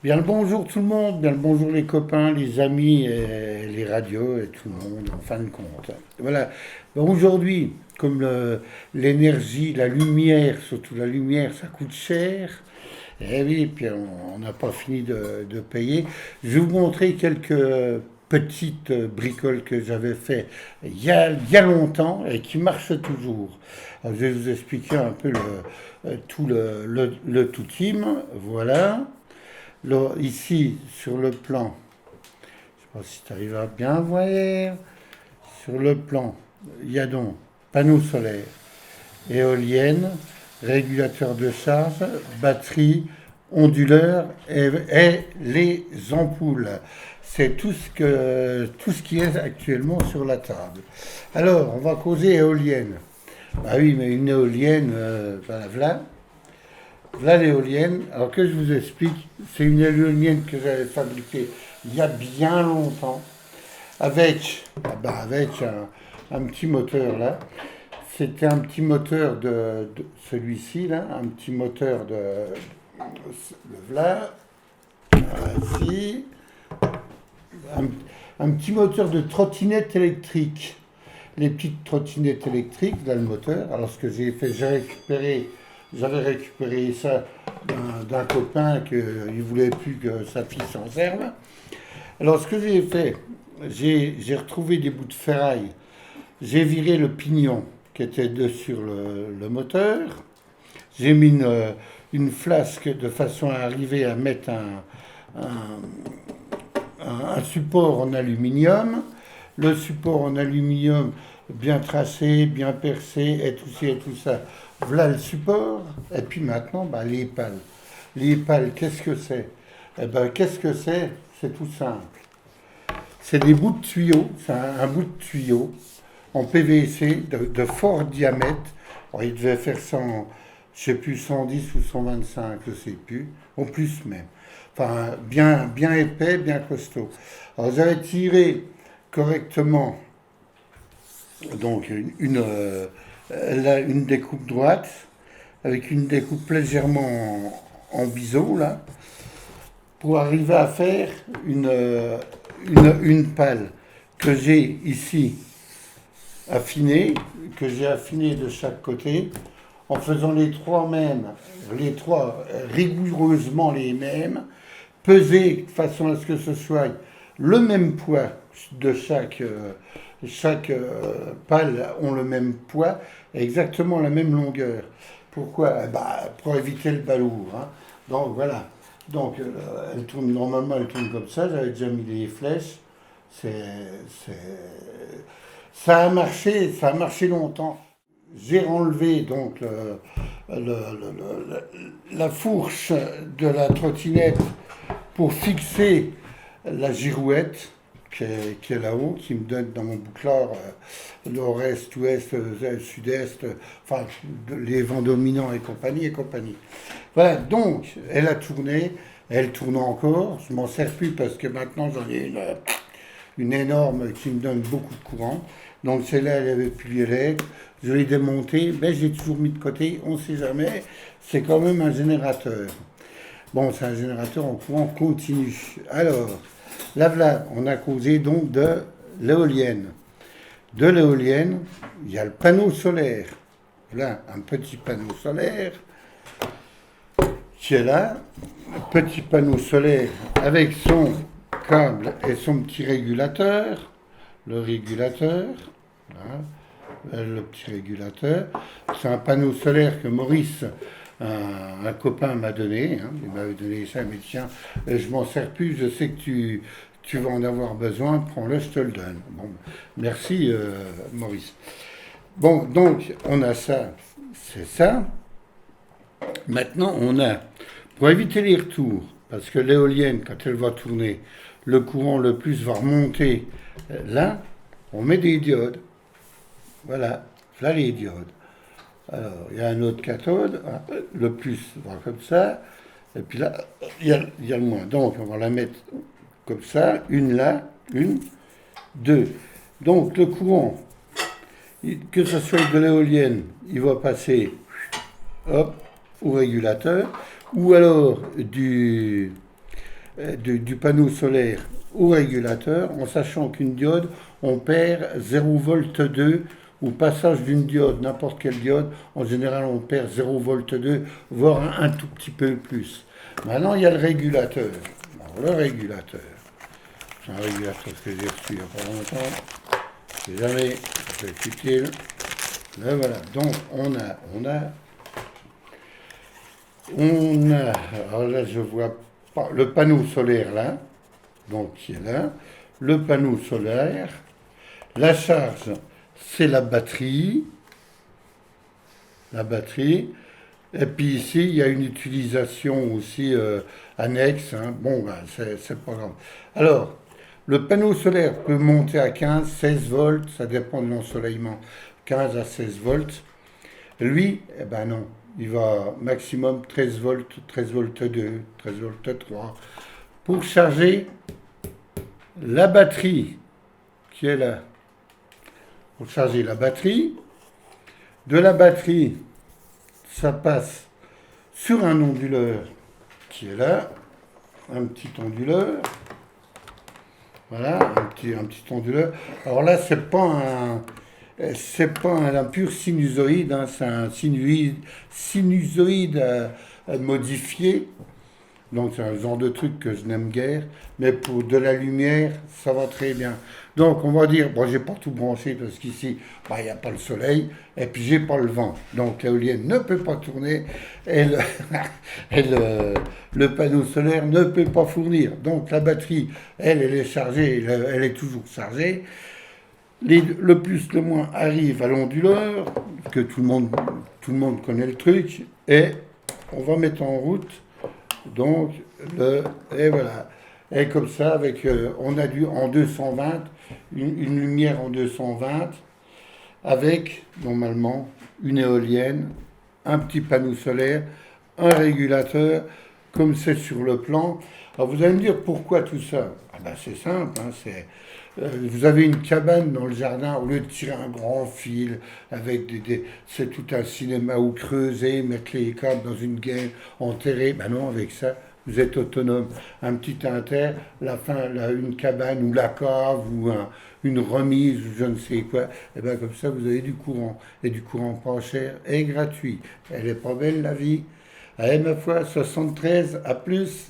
Bien le bonjour tout le monde, bien le bonjour les copains, les amis, et les radios et tout le monde en fin de compte. Voilà. Bon, aujourd'hui, comme l'énergie, la lumière, surtout la lumière, ça coûte cher. Eh oui, puis on n'a pas fini de payer. Je vais vous montrer quelques petites bricoles que j'avais fait il y a longtemps et qui marchent toujours. Alors, je vais vous expliquer un peu tout le tout team. Voilà. Là, ici, sur le plan, je ne sais pas si tu arrives à bien voir, sur le plan, il y a donc panneaux solaires, éoliennes, régulateur de charge, batterie, onduleur et les ampoules. C'est tout ce qui est actuellement sur la table. Alors, on va causer éolienne. Bah oui, mais une éolienne, voilà. Là, l'éolienne, alors que je vous explique, c'est une éolienne que j'avais fabriquée il y a bien longtemps, avec un petit moteur là. C'était un petit moteur de celui-ci là, un petit moteur de là, ici, un, un petit moteur de trottinette électrique. Les petites trottinettes électriques, là le moteur. Alors ce que j'ai fait, j'avais récupéré ça d'un copain qui ne voulait plus que sa fille s'en serve. Alors ce que j'ai fait, j'ai retrouvé des bouts de ferraille, j'ai viré le pignon qui était sur le moteur, j'ai mis une flasque de façon à arriver à mettre un support en aluminium. Le support en aluminium bien tracé, bien percé, et tout ci et tout ça. Voilà le support. Et puis maintenant, bah, les pales. Les pales, qu'est-ce que c'est? Eh ben, qu'est-ce que c'est? C'est tout simple. C'est des bouts de tuyaux, c'est un bout de tuyau en PVC de fort diamètre. Alors, il devait faire 100, je sais plus, 110 ou 125, je sais plus, au plus même. Enfin, bien épais, bien costaud. Alors, j'avais tiré correctement donc une découpe droite avec une découpe légèrement en biseau là pour arriver à faire une pale que j'ai ici affinée, que j'ai affinée de chaque côté en faisant les trois rigoureusement les mêmes, pesés de façon à ce que ce soit le même poids de chaque pale ont le même poids et exactement la même longueur. Pourquoi? Pour éviter le balourd. Hein. Donc voilà. Donc elle tourne normalement, elle tourne comme ça. J'avais déjà mis les flèches. C'est, c'est- ça a marché longtemps. J'ai enlevé donc la fourche de la trottinette pour fixer la girouette qui est là-haut, qui me donne dans mon bouclard nord-est, ouest, sud-est, enfin les vents dominants et compagnie et compagnie. Voilà, donc elle tourne encore, je m'en sers plus parce que maintenant j'en ai une énorme qui me donne beaucoup de courant. Donc celle-là, elle avait plus l'électrique, je l'ai démontée, mais j'ai toujours mis de côté, on ne sait jamais, c'est quand même un générateur. Bon, c'est un générateur en courant continu. Alors, là, on a causé donc de l'éolienne. De l'éolienne, il y a le panneau solaire. Là, un petit panneau solaire qui est là. Petit panneau solaire avec son câble et son petit régulateur. Le régulateur, le petit régulateur. C'est un panneau solaire que Maurice, un copain m'a donné. Hein. Il m'avait donné ça, mais tiens, je m'en sers plus, je sais que tu vas en avoir besoin, prends-le, je te le donne. Bon, merci Maurice. Bon, donc on a ça, c'est ça. Maintenant, on a, pour éviter les retours, parce que l'éolienne, quand elle va tourner, le courant le plus va remonter là, on met des diodes. Voilà, là les diodes. Alors, il y a un autre cathode, le plus va comme ça, et puis là, il y a le moins. Donc, on va la mettre comme ça, une là, une, deux. Donc, le courant, que ce soit de l'éolienne, il va passer, hop, au régulateur, ou alors du panneau solaire au régulateur, en sachant qu'une diode, on perd 0,2 V au passage d'une diode, n'importe quelle diode, en général on perd 0,2 V, voire un tout petit peu plus. Maintenant, il y a le régulateur. Alors, le régulateur, c'est un régulateur que j'ai reçu il n'y a pas longtemps. Si jamais ça peut être utile. Là, voilà. Donc, alors là, je vois pas, le panneau solaire là, donc qui est là, le panneau solaire, la charge, c'est la batterie, et puis ici, il y a une utilisation aussi annexe, hein. Bon, ben, c'est pas grave. Alors, le panneau solaire peut monter à 15, 16 volts, ça dépend de l'ensoleillement, 15 à 16 volts. Lui, eh ben non, il va maximum 13 volts, 13 volts 2, 13 volts 3. Pour charger la batterie qui est là, pour charger la batterie, de la batterie, ça passe sur un onduleur qui est là, un petit onduleur. Voilà, un petit onduleur. Alors là, c'est pas un pur sinusoïde, hein, c'est un sinusoïde modifié. Donc c'est un genre de truc que je n'aime guère, mais pour de la lumière, ça va très bien. Donc on va dire, bon, j'ai pas tout branché parce qu'ici, bah, il n'y a pas le soleil, et puis j'ai pas le vent. Donc l'éolienne ne peut pas tourner, et et le panneau solaire ne peut pas fournir. Donc la batterie, elle est chargée, elle est toujours chargée. Le plus, le moins arrive à l'onduleur, que tout le monde connaît le truc, et on va mettre en route. Donc, et voilà. Et comme ça, on a dû en 220, une lumière en 220, avec normalement une éolienne, un petit panneau solaire, un régulateur, comme c'est sur le plan. Alors vous allez me dire pourquoi tout ça? Ah ben c'est simple, hein, vous avez une cabane dans le jardin, au lieu de tirer un grand fil avec c'est tout un cinéma où creuser, mettre les câbles dans une gaine, enterrer. Ben non, avec ça, vous êtes autonome. Un petit inter, une cabane ou la cave ou une remise ou je ne sais quoi. Et ben comme ça, vous avez du courant. Et du courant pas cher et gratuit. Elle est pas belle la vie. Allez ma foi, 73, à plus.